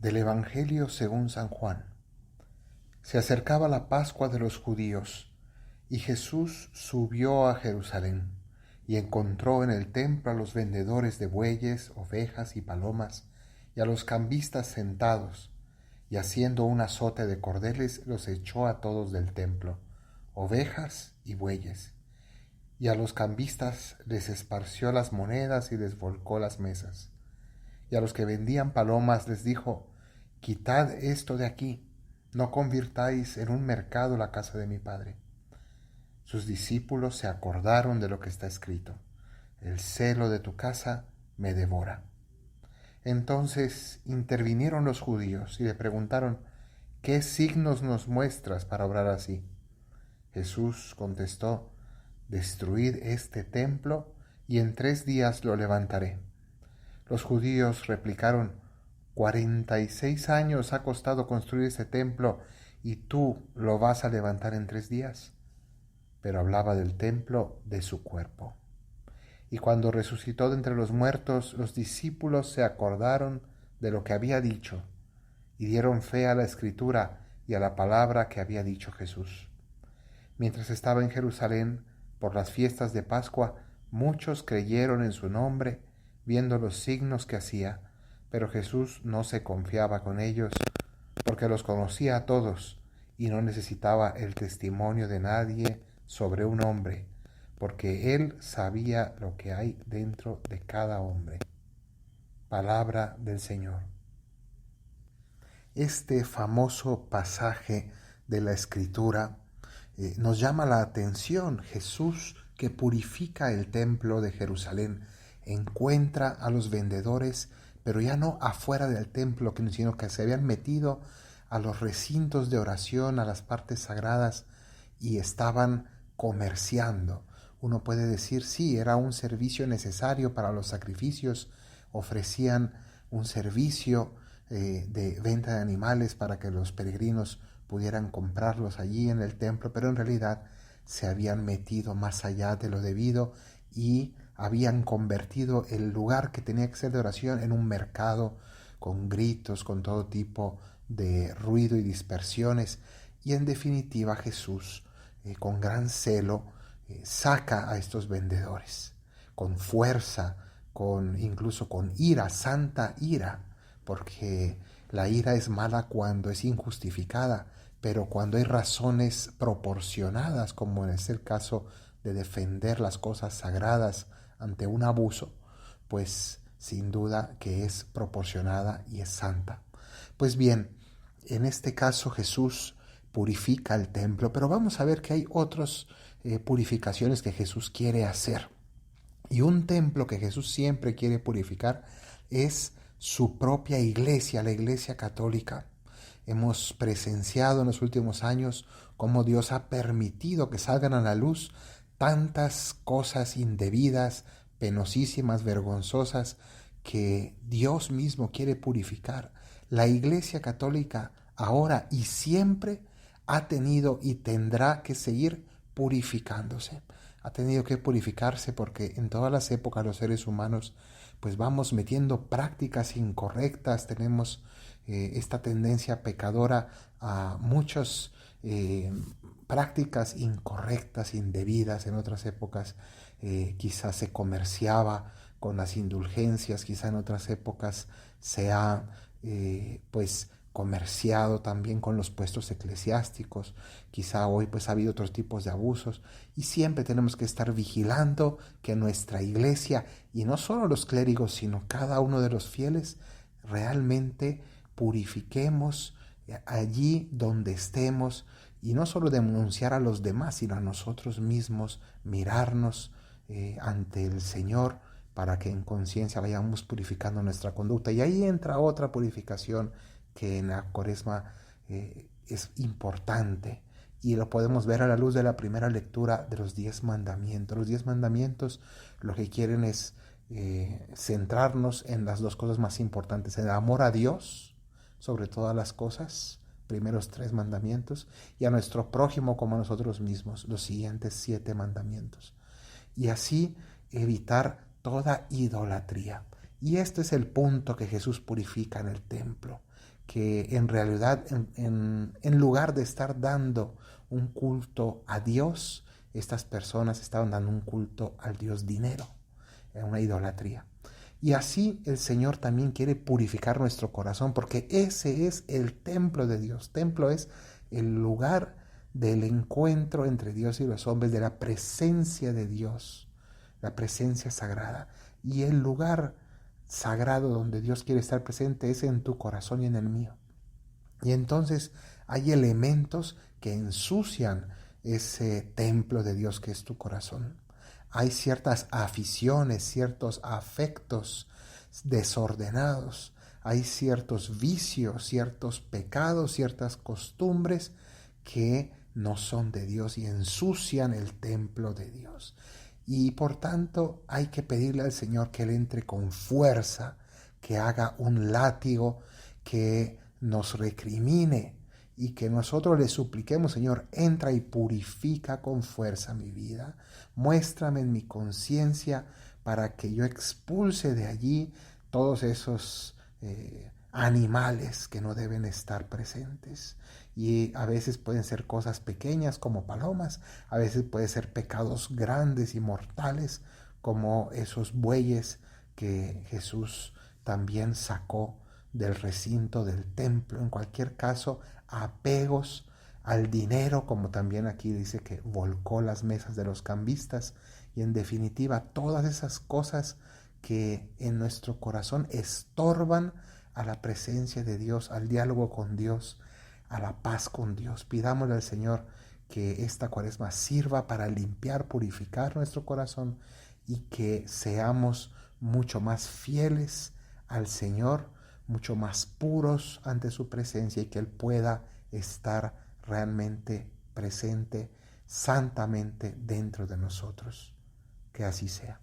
Del Evangelio según San Juan. Se acercaba la Pascua de los judíos, y Jesús subió a Jerusalén, y encontró en el templo a los vendedores de bueyes, ovejas y palomas, y a los cambistas sentados, y haciendo un azote de cordeles los echó a todos del templo, ovejas y bueyes, y a los cambistas les esparció las monedas y les volcó las mesas. Y a los que vendían palomas les dijo: Quitad esto de aquí, no convirtáis en un mercado la casa de mi Padre. Sus discípulos se acordaron de lo que está escrito: El celo de tu casa me devora. Entonces intervinieron los judíos y le preguntaron: ¿Qué signos nos muestras para obrar así? Jesús contestó: Destruid este templo y en 3 días lo levantaré. Los judíos replicaron: 46 años ha costado construir ese templo y tú lo vas a levantar en 3 días. Pero hablaba del templo de su cuerpo. Y cuando resucitó de entre los muertos, los discípulos se acordaron de lo que había dicho y dieron fe a la Escritura y a la palabra que había dicho Jesús. Mientras estaba en Jerusalén por las fiestas de Pascua, muchos creyeron en su nombre, viendo los signos que hacía, pero Jesús no se confiaba con ellos, porque los conocía a todos y no necesitaba el testimonio de nadie sobre un hombre, porque él sabía lo que hay dentro de cada hombre. Palabra del Señor. Este famoso pasaje de la Escritura nos llama la atención. Jesús, que purifica el templo de Jerusalén, encuentra a los vendedores, pero ya no afuera del templo, sino que se habían metido a los recintos de oración, a las partes sagradas, y estaban comerciando. Uno puede decir, sí, era un servicio necesario para los sacrificios, ofrecían un servicio de venta de animales para que los peregrinos pudieran comprarlos allí en el templo, pero en realidad se habían metido más allá de lo debido y habían convertido el lugar que tenía que ser de oración en un mercado con gritos, con todo tipo de ruido y dispersiones. Y en definitiva Jesús, con gran celo, saca a estos vendedores con fuerza, incluso con ira, santa ira, porque la ira es mala cuando es injustificada, pero cuando hay razones proporcionadas, como es el caso de defender las cosas sagradas ante un abuso, pues sin duda que es proporcionada y es santa. Pues bien, en este caso Jesús purifica el templo, pero vamos a ver que hay otras purificaciones que Jesús quiere hacer. Y un templo que Jesús siempre quiere purificar es su propia iglesia, la Iglesia Católica. Hemos presenciado en los últimos años cómo Dios ha permitido que salgan a la luz tantas cosas indebidas, penosísimas, vergonzosas, que Dios mismo quiere purificar. La Iglesia Católica ahora y siempre ha tenido y tendrá que seguir purificándose. Ha tenido que purificarse porque en todas las épocas los seres humanos pues vamos metiendo prácticas incorrectas, tenemos esta tendencia pecadora a muchas prácticas incorrectas, indebidas. En otras épocas quizás se comerciaba con las indulgencias, quizá en otras épocas se ha pues comerciado también con los puestos eclesiásticos, quizá hoy pues ha habido otros tipos de abusos, y siempre tenemos que estar vigilando que nuestra iglesia, y no solo los clérigos, sino cada uno de los fieles, realmente purifiquemos allí donde estemos, y no solo denunciar a los demás, sino a nosotros mismos, mirarnos ante el Señor, para que en conciencia vayamos purificando nuestra conducta. Y ahí entra otra purificación que en la Cuaresma es importante, y lo podemos ver a la luz de la primera lectura de los 10 mandamientos. Los 10 mandamientos lo que quieren es centrarnos en las dos cosas más importantes: el amor a Dios sobre todas las cosas, primeros 3 mandamientos, y a nuestro prójimo como a nosotros mismos, los siguientes 7 mandamientos. Y así evitar toda idolatría. Y este es el punto que Jesús purifica en el templo, que en realidad en lugar de estar dando un culto a Dios, estas personas estaban dando un culto al Dios dinero, una idolatría. Y así el Señor también quiere purificar nuestro corazón, porque ese es el templo de Dios. Templo es el lugar del encuentro entre Dios y los hombres, de la presencia de Dios, la presencia sagrada. Y el lugar sagrado donde Dios quiere estar presente es en tu corazón y en el mío. Y entonces hay elementos que ensucian ese templo de Dios que es tu corazón. Hay ciertas aficiones, ciertos afectos desordenados, hay ciertos vicios, ciertos pecados, ciertas costumbres que no son de Dios y ensucian el templo de Dios. Y por tanto hay que pedirle al Señor que Él entre con fuerza, que haga un látigo, que nos recrimine y que nosotros le supliquemos: Señor, entra y purifica con fuerza mi vida, muéstrame en mi conciencia para que yo expulse de allí todos esos animales que no deben estar presentes. Y a veces pueden ser cosas pequeñas como palomas, a veces pueden ser pecados grandes y mortales como esos bueyes que Jesús también sacó del recinto del templo. En cualquier caso, apegos al dinero, como también aquí dice que volcó las mesas de los cambistas, y en definitiva todas esas cosas que en nuestro corazón estorban a la presencia de Dios, al diálogo con Dios, a la paz con Dios. Pidámosle al Señor que esta Cuaresma sirva para limpiar, purificar nuestro corazón y que seamos mucho más fieles al Señor, mucho más puros ante su presencia, y que Él pueda estar realmente presente, santamente dentro de nosotros. Que así sea.